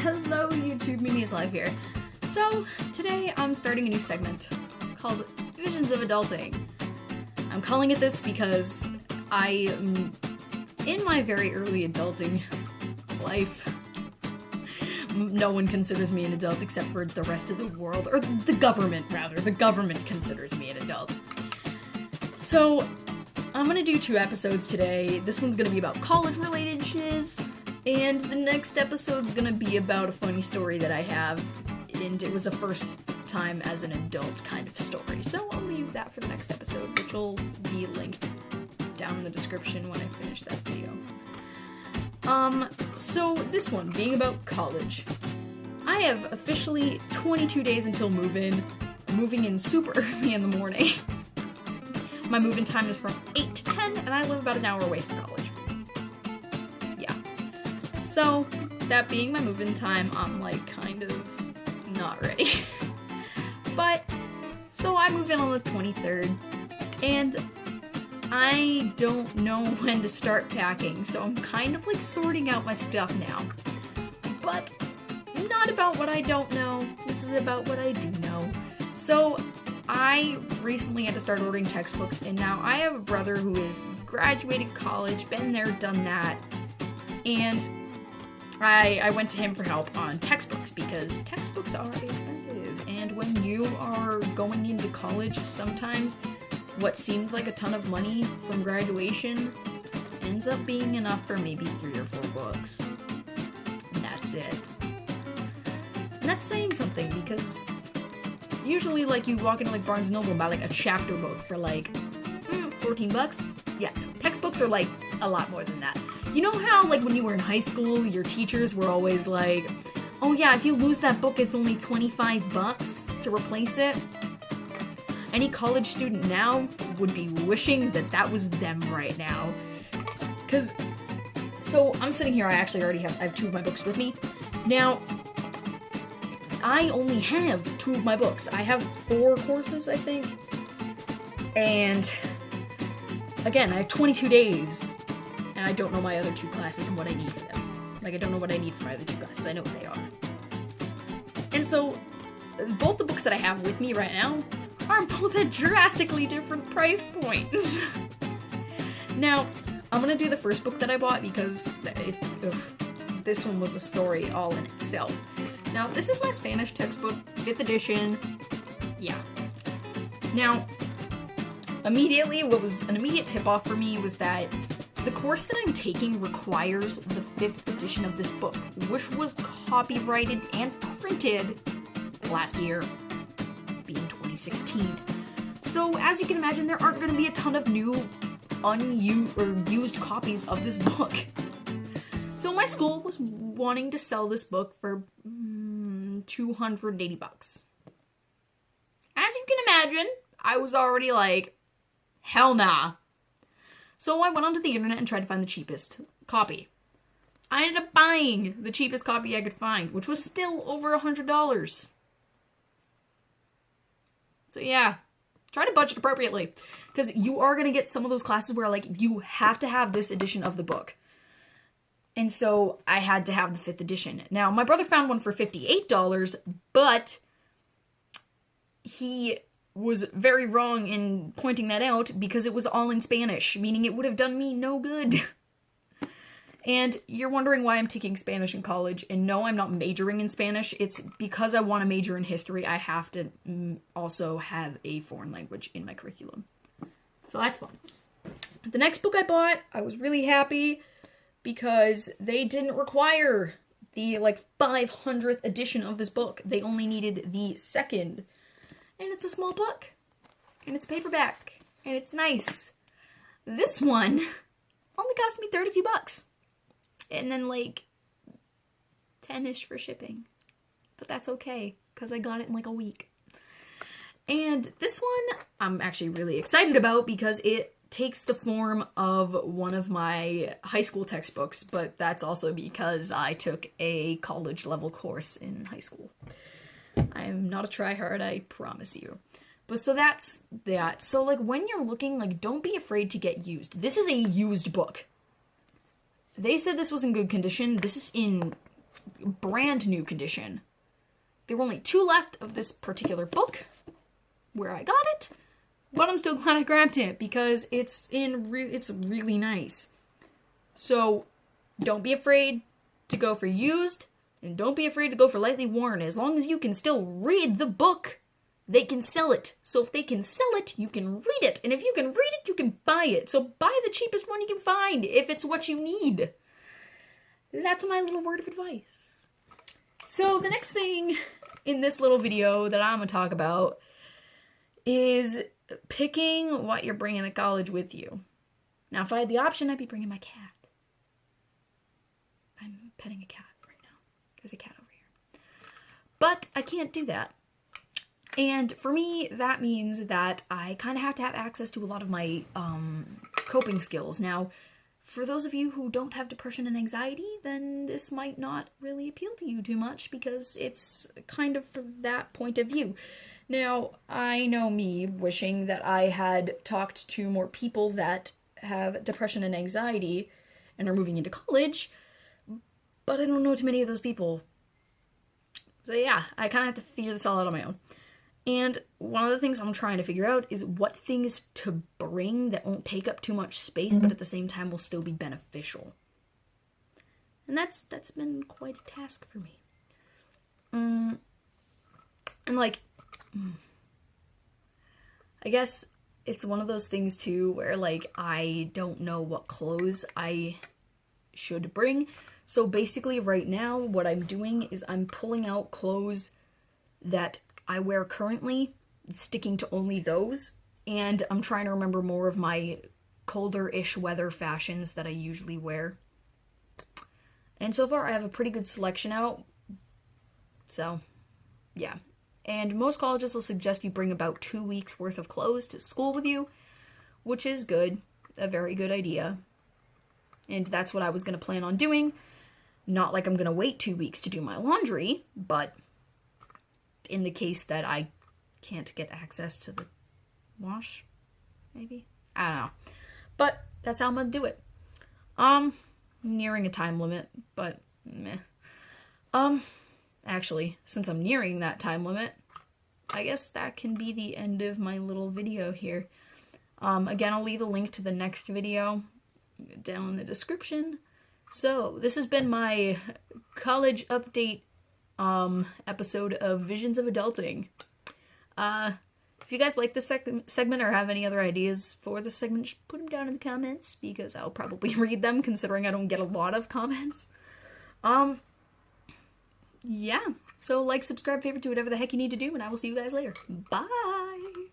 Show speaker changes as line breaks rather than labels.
Hello YouTube, Mimi's Live here. So, today I'm starting a new segment called Visions of Adulting. I'm calling it this because I am in my very early adulting life. No one considers me an adult except for the rest of the world, or the government rather. The government considers me an adult. So, I'm gonna do 2 episodes today. This one's gonna be about college-related shiz, and the next episode's gonna be about a funny story that I have, and it was a first time as an adult kind of story. So I'll leave that for the next episode, which will be linked down in the description when I finish that video. So this one, being about college. I have officially 22 days until move-in. I'm moving in super early in the morning. My move-in time is from 8 to 10, and I live about an hour away from college. Yeah. So, that being my move-in time, I'm, like, kind of not ready. But, so I move in on the 23rd, and I don't know when to start packing, so I'm kind of, like, sorting out my stuff now. But, not about what I don't know, this is about what I do know. So, I recently had to start ordering textbooks, and now I have a brother who has graduated college, been there, done that, and I went to him for help on textbooks, because textbooks are expensive, and when you are going into college, sometimes what seemed like a ton of money from graduation ends up being enough for maybe 3 or 4 books. And that's it. And that's saying something, because usually, like, you walk into, like, Barnes & Noble and buy, like, a chapter book for, like, $14? Yeah, textbooks are, like, a lot more than that. You know how, like, when you were in high school, your teachers were always like, oh yeah, if you lose that book, it's only $25 to replace it? Any college student now would be wishing that that was them right now. Because, so, I'm sitting here, I have 2 of my books with me. Now, I only have 2 of my books. I have 4 courses, I think. And again, I have 22 days, and I don't know my other 2 classes and what I need for them. Like, I don't know what I need for my other 2 classes. I know what they are. And so, both the books that I have with me right now are both at drastically different price points. Now, I'm gonna do the first book that I bought because this one was a story all in itself. Now, this is my Spanish textbook, 5th edition, yeah. Now, immediately, what was an immediate tip-off for me was that the course that I'm taking requires the 5th edition of this book, which was copyrighted and printed last year, being 2016. So, as you can imagine, there aren't going to be a ton of new, unused, or used copies of this book. So my school was wanting to sell this book for $280. As you can imagine, I was already like, hell nah. So I went onto the internet and tried to find the cheapest copy. I ended up buying the cheapest copy I could find, which was still over $100. So yeah, try to budget appropriately, because you are going to get some of those classes where, like, you have to have this edition of the book. And so I had to have the 5th edition. Now, my brother found one for $58, but he was very wrong in pointing that out because it was all in Spanish, meaning it would have done me no good. And you're wondering why I'm taking Spanish in college, and no, I'm not majoring in Spanish. It's because I want to major in history, I have to also have a foreign language in my curriculum. So that's fun. The next book I bought, I was really happy, because they didn't require the, like, 500th edition of this book. They only needed the 2nd. And it's a small book. And it's paperback. And it's nice. This one only cost me $32. And then, like, 10-ish for shipping. But that's okay, because I got it in, like, a week. And this one I'm actually really excited about because it takes the form of one of my high school textbooks, but that's also because I took a college level course in high school. I am not a tryhard, I promise you. But so that's that. So, like, when you're looking, like, don't be afraid to get used. This is a used book. They said this was in good condition. This is in brand new condition. There were only 2 left of this particular book where I got it, but I'm still glad I grabbed it because it's really nice. So don't be afraid to go for used, and don't be afraid to go for lightly worn. As long as you can still read the book, they can sell it. So if they can sell it, you can read it. And if you can read it, you can buy it. So buy the cheapest one you can find if it's what you need. That's my little word of advice. So the next thing in this little video that I'm going to talk about is picking what you're bringing to college with you. Now, if I had the option, I'd be bringing my cat. I'm petting a cat right now. There's a cat over here. But I can't do that. And for me, that means that I kind of have to have access to a lot of my coping skills. Now, for those of you who don't have depression and anxiety, then this might not really appeal to you too much because it's kind of from that point of view. Now, I know me wishing that I had talked to more people that have depression and anxiety and are moving into college, but I don't know too many of those people. So yeah, I kind of have to figure this all out on my own. And one of the things I'm trying to figure out is what things to bring that won't take up too much space, but at the same time will still be beneficial. And that's been quite a task for me. And like, I guess it's one of those things too where like I don't know what clothes I should bring. So basically right now what I'm doing is I'm pulling out clothes that I wear currently, sticking to only those, and I'm trying to remember more of my colder-ish weather fashions that I usually wear. And so far I have a pretty good selection out, so yeah. And most colleges will suggest you bring about 2 weeks worth of clothes to school with you, which is good, a very good idea. And that's what I was going to plan on doing. Not like I'm going to wait 2 weeks to do my laundry, but in the case that I can't get access to the wash, maybe? I don't know. But that's how I'm gonna do it. Nearing a time limit, but meh. Actually, since I'm nearing that time limit, I guess that can be the end of my little video here. Again, I'll leave a link to the next video down in the description. So, this has been my college update episode of Visions of Adulting. If you guys like this segment or have any other ideas for this segment, just put them down in the comments because I'll probably read them considering I don't get a lot of comments. Yeah. So like, subscribe, favorite, do whatever the heck you need to do, and I will see you guys later. Bye!